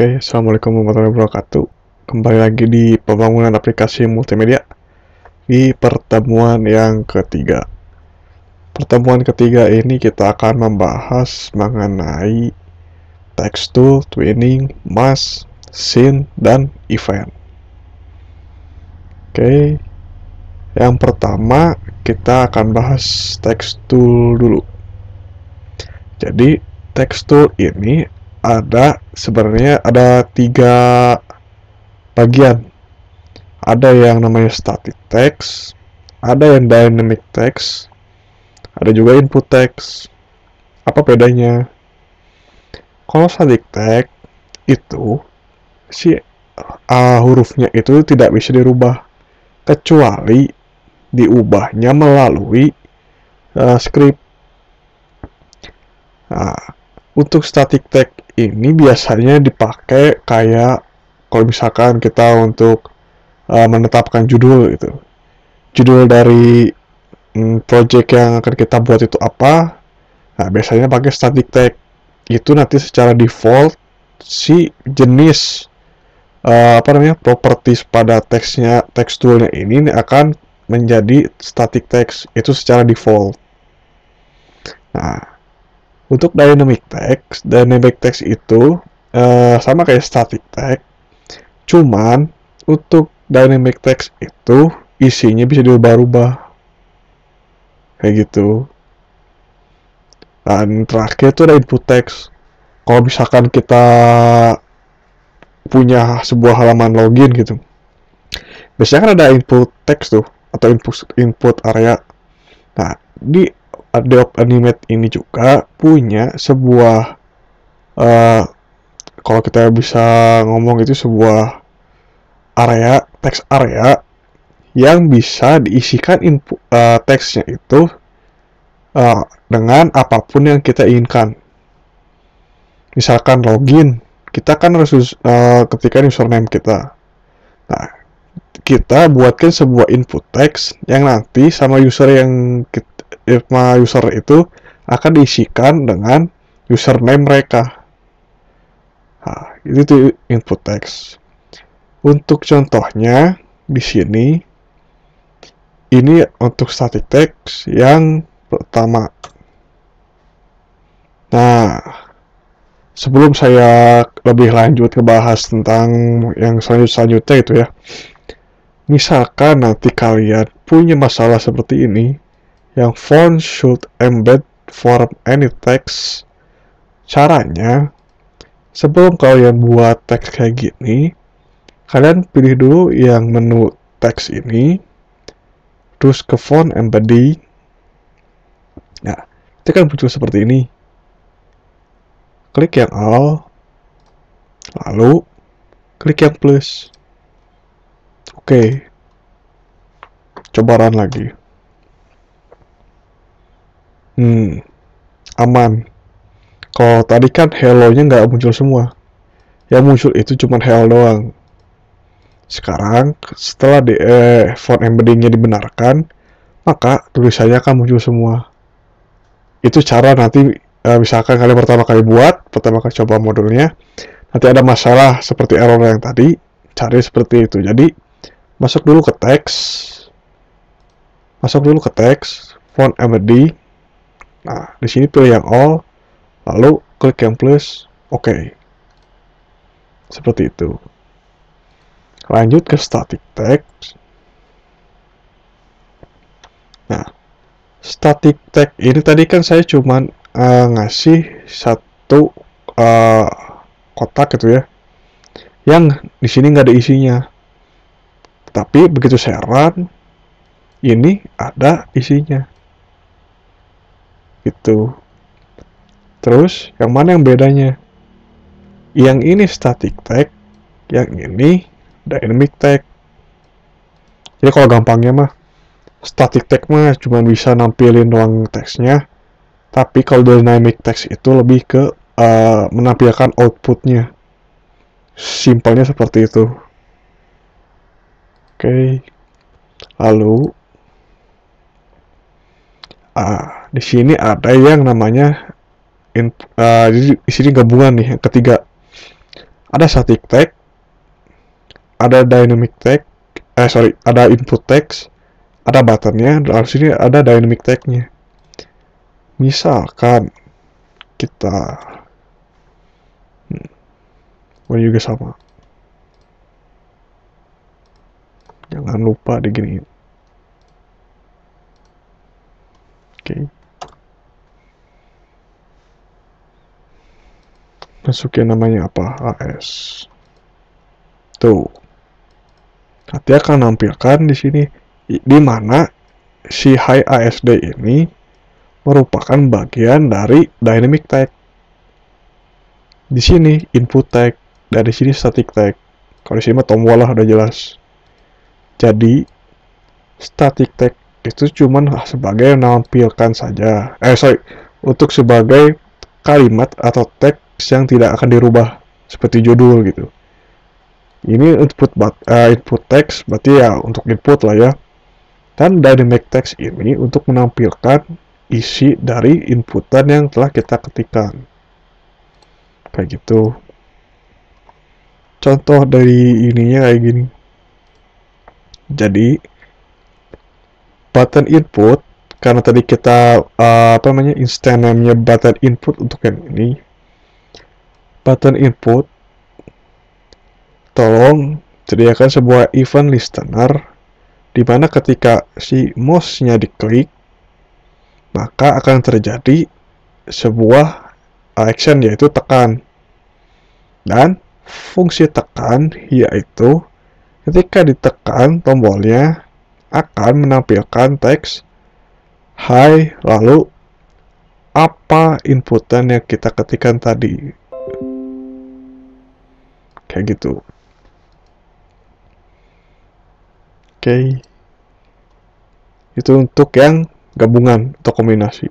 Oke, Assalamualaikum warahmatullahi wabarakatuh. Kembali lagi di pembangunan aplikasi multimedia di pertemuan yang ketiga. Pertemuan ketiga ini kita akan membahas mengenai text tool, twinning, mask, scene, dan event. Oke, yang pertama kita akan bahas text tool dulu. Jadi text tool ini sebenarnya ada 3 bagian. Ada yang namanya static text, ada yang dynamic text, ada juga input text. Apa bedanya? Kalau static text itu hurufnya itu tidak bisa dirubah kecuali diubahnya melalui script. Nah, untuk static text ini biasanya dipakai kayak kalau misalkan kita untuk menetapkan judul itu. Judul dari project yang akan kita buat itu apa. Nah, biasanya pakai static text. Itu nanti secara default si jenis properties pada text toolnya ini akan menjadi static text. Itu secara default. Nah, untuk dynamic text itu sama kayak static text, cuman untuk dynamic text itu isinya bisa diubah-ubah kayak gitu. Dan terakhir itu ada input text. Kalau misalkan kita punya sebuah halaman login gitu, biasanya kan ada input text tuh atau input area. Nah, di Adobe Animate ini juga punya sebuah kalau kita bisa ngomong itu sebuah text area yang bisa diisikan input teksnya itu dengan apapun yang kita inginkan. Misalkan login, kita kan harus ketikkan username kita. Nah, kita buatkan sebuah input text yang nanti sama user itu akan diisikan dengan username mereka. Nah, itu tuh input text. Untuk contohnya di sini, ini untuk static text yang pertama. Nah, sebelum saya lebih lanjut ngebahas tentang yang selanjutnya itu ya, misalkan nanti kalian punya masalah seperti ini, yang font should embed form any text. Caranya, sebelum kalian buat teks kayak gini, kalian pilih dulu yang menu teks ini, terus ke font embedding. Nah, itu kan muncul seperti ini. Klik yang all, lalu klik yang plus. Oke, coba run lagi. Aman. Kalau tadi kan hello-nya nggak muncul semua. Yang muncul itu cuma hello doang. Sekarang, setelah font embedding-nya dibenarkan, maka tulisannya akan muncul semua. Itu cara nanti, misalkan kalian pertama kali coba modulnya, nanti ada masalah seperti error yang tadi, cari seperti itu. Jadi, masuk dulu ke teks, font embedding. Nah, di sini pilih yang all, lalu klik yang plus, oke. Seperti itu. Lanjut ke static text. Nah, static text ini tadi kan saya cuman ngasih satu kotak gitu ya, yang di sini nggak ada isinya. Tapi begitu saya run, ini ada isinya. Gitu. Terus, yang mana yang bedanya? Yang ini static text, yang ini dynamic text. Jadi kalau gampangnya mah, static text mah cuma bisa nampilin doang teksnya, tapi kalau dynamic text itu lebih ke menampilkan outputnya. Simpelnya seperti itu. Oke. Lalu di sini ada yang namanya jadi di sini gabungan nih yang ketiga. Ada static tag, ada dynamic tag, ada input text, ada buttonnya, dan sini ada dynamic tag-nya. Misalkan kita ini juga sama, jangan lupa diginiin. Oke. Masukin namanya apa? AS. Tuh. Nanti akan nampilkan di sini di mana si high ASD ini merupakan bagian dari dynamic tag. Di sini input tag, dari sini static tag. Kalau di sini mah tombol lah udah jelas. Jadi static tag itu cuman sebagai menampilkan saja. Untuk sebagai kalimat atau teks yang tidak akan dirubah seperti judul gitu. Ini input text berarti ya untuk input lah ya. Dan dynamic text ini untuk menampilkan isi dari inputan yang telah kita ketikkan. Kayak gitu. Contoh dari ininya kayak gini. Jadi button input, karena tadi kita instant name-nya button input untuk yang ini. Button input, tolong sediakan sebuah event listener di mana ketika si mouse-nya diklik, maka akan terjadi sebuah action yaitu tekan. Dan fungsi tekan yaitu ketika ditekan tombolnya akan menampilkan teks hi, lalu apa inputan yang kita ketikkan tadi. Kayak gitu. Oke. Itu untuk yang gabungan atau kombinasi.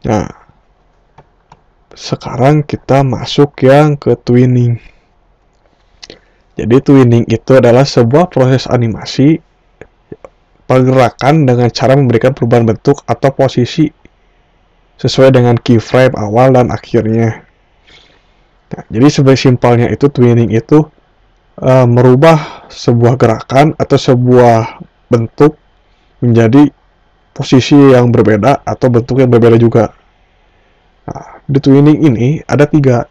Nah, sekarang kita masuk yang ke twinning. Jadi twinning itu adalah sebuah proses animasi pergerakan dengan cara memberikan perubahan bentuk atau posisi sesuai dengan keyframe awal dan akhirnya. Nah, jadi sebagai simpelnya itu twinning itu merubah sebuah gerakan atau sebuah bentuk menjadi posisi yang berbeda atau bentuk yang berbeda juga. Nah, di twinning ini ada 3,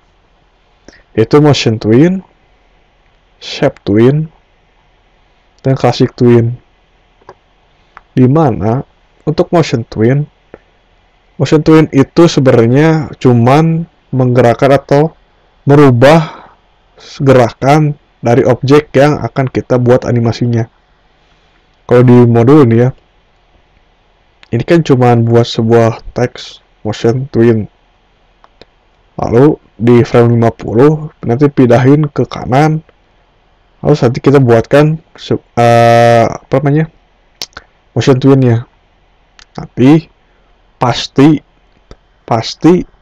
yaitu motion twin, shape twin, dan classic twin. Dimana untuk motion twin itu sebenarnya cuman menggerakkan atau merubah gerakan dari objek yang akan kita buat animasinya. Kalau di modul ini ya, ini kan cuman buat sebuah teks motion twin. Lalu di frame 50 nanti pindahin ke kanan. Lalu nanti kita buatkan motion twinnya. Nanti pasti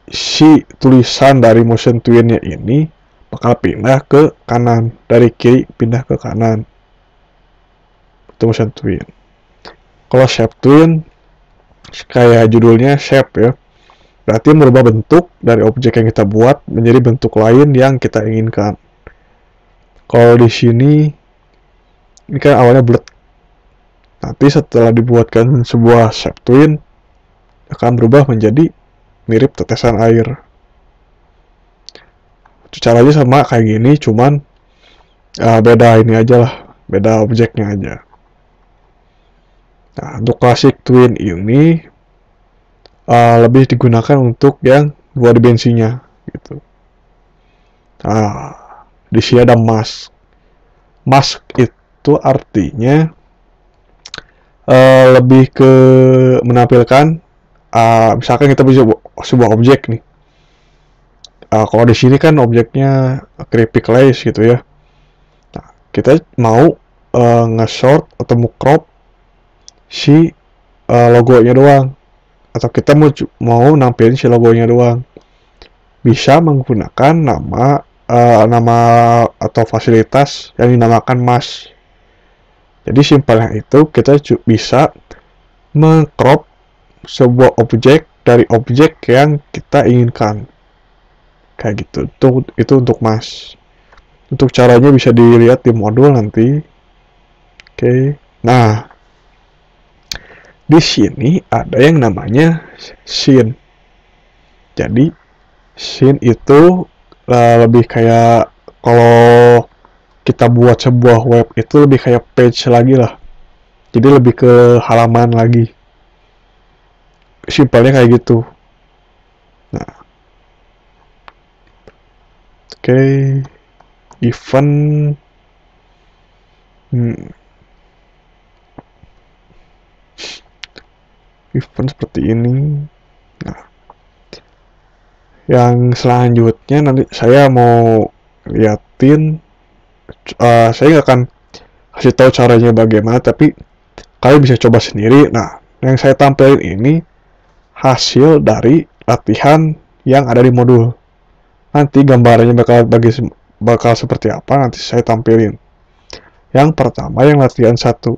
si tulisan dari motion twinnya ini bakal pindah ke kanan, dari kiri pindah ke kanan. Itu motion twin. Kalau shape twin kayak judulnya shape ya, berarti merubah bentuk dari objek yang kita buat menjadi bentuk lain yang kita inginkan. Kalau di sini ini kan awalnya bulat, nanti setelah dibuatkan sebuah shape twin akan berubah menjadi mirip tetesan air. Caranya sama kayak gini, cuman beda ini aja lah, beda objeknya aja. Nah, untuk classic twin ini lebih digunakan untuk yang dua dimensinya gitu. Nah, di sini ada mask. Mask itu artinya lebih ke menampilkan misalkan kita bisa sebuah objek nih. Kalau di sini kan objeknya creepy lace gitu ya. Nah, kita mau nge-short atau crop si logonya doang, atau kita mau nampilin si logonya doang, bisa menggunakan nama atau fasilitas yang dinamakan mask. Jadi simpelnya itu kita bisa meng-crop sebuah objek dari objek yang kita inginkan. Kayak gitu. Itu untuk Mas. Untuk caranya bisa dilihat di modul nanti. Oke. Nah, di sini ada yang namanya scene. Jadi scene itu lebih kayak kalau kita buat sebuah web itu lebih kayak page lagi lah. Jadi lebih ke halaman lagi. Simpelnya kayak gitu. Nah, oke. Event event seperti ini. Nah, yang selanjutnya nanti saya mau liatin. Saya nggak akan kasih tahu caranya bagaimana, tapi kalian bisa coba sendiri. Nah, yang saya tampilin ini hasil dari latihan yang ada di modul. Nanti gambarnya bakal seperti apa nanti saya tampilin. Yang pertama yang latihan 1.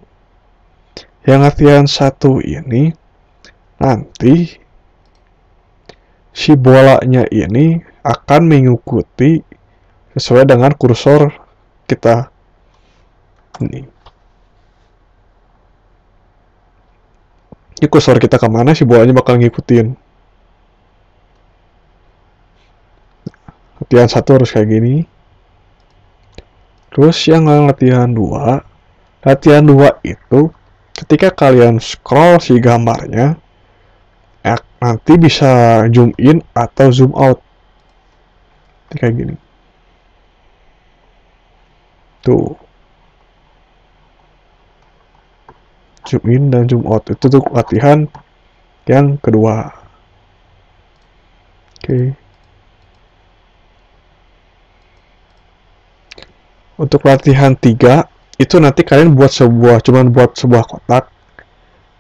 Yang latihan 1 ini nanti si bolanya ini akan mengikuti sesuai dengan kursor kita ini. Ini kursor kita kemana, si bolanya bakal ngikutin. Latihan 1 harus kayak gini. Terus yang latihan 2. Latihan 2 itu ketika kalian scroll si gambarnya, nanti bisa zoom in atau zoom out. Kayak gini. Tuh. Zoom in dan zoom out. Itu tuh latihan yang kedua. Oke. Untuk latihan 3, itu nanti kalian buat cuman buat sebuah kotak.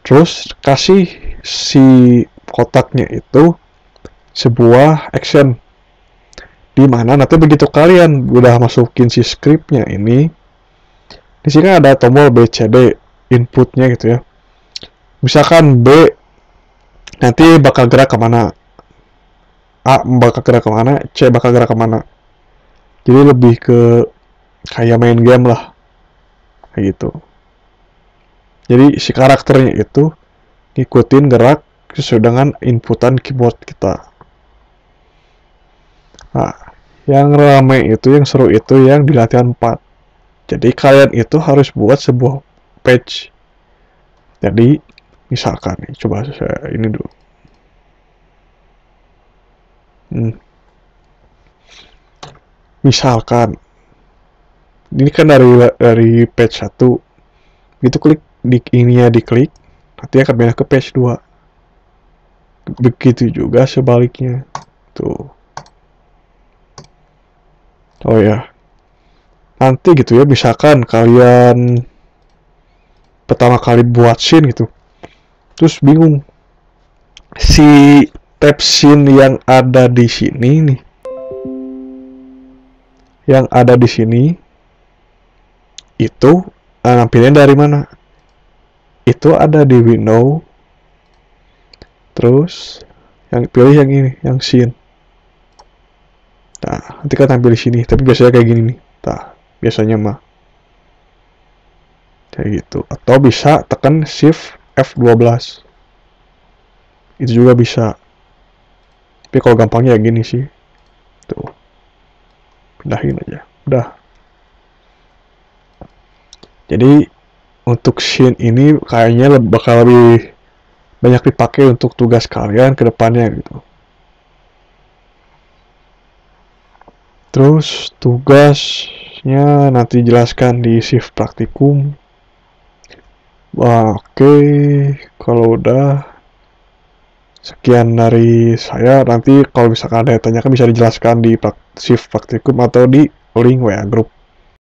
Terus kasih si kotaknya itu sebuah action. Dimana nanti begitu kalian udah masukin si scriptnya ini, di sini ada tombol BCD inputnya gitu ya. Misalkan B nanti bakal gerak kemana, A bakal gerak kemana, C bakal gerak kemana. Jadi lebih ke kayak main game lah, kayak gitu. Jadi si karakternya itu ngikutin gerak sesuai dengan inputan keyboard kita. Nah, yang ramai itu, yang seru itu yang di latihan 4. Jadi kalian itu harus buat sebuah page. Jadi misalkan nih, coba saya ini dulu. Misalkan ini kan dari page 1. Itu klik di ininya, diklik, nanti akan pindah ke page 2. Begitu juga sebaliknya. Tuh. Oh ya. Nanti gitu ya, misalkan kalian pertama kali buat scene gitu. Terus bingung. Si tab scene yang ada di sini nih. Yang ada di sini itu nampilin dari mana? Itu ada di window. Terus yang pilih yang ini, yang scene. Nah, nanti kan tampil di sini, tapi biasanya kayak gini nih. Nah, biasanya mah kayak gitu. Atau bisa tekan shift F12. Itu juga bisa. Tapi kalau gampangnya ya gini sih. Tuh. Pindahin aja. Udah. Jadi untuk scene ini kayaknya bakal lebih banyak dipakai untuk tugas kalian ke depannya gitu. Terus tugasnya nanti jelaskan di shift praktikum. Oke, kalau udah sekian dari saya. Nanti kalau misalkan ada yang tanyakan bisa dijelaskan di shift praktikum atau di link WA group.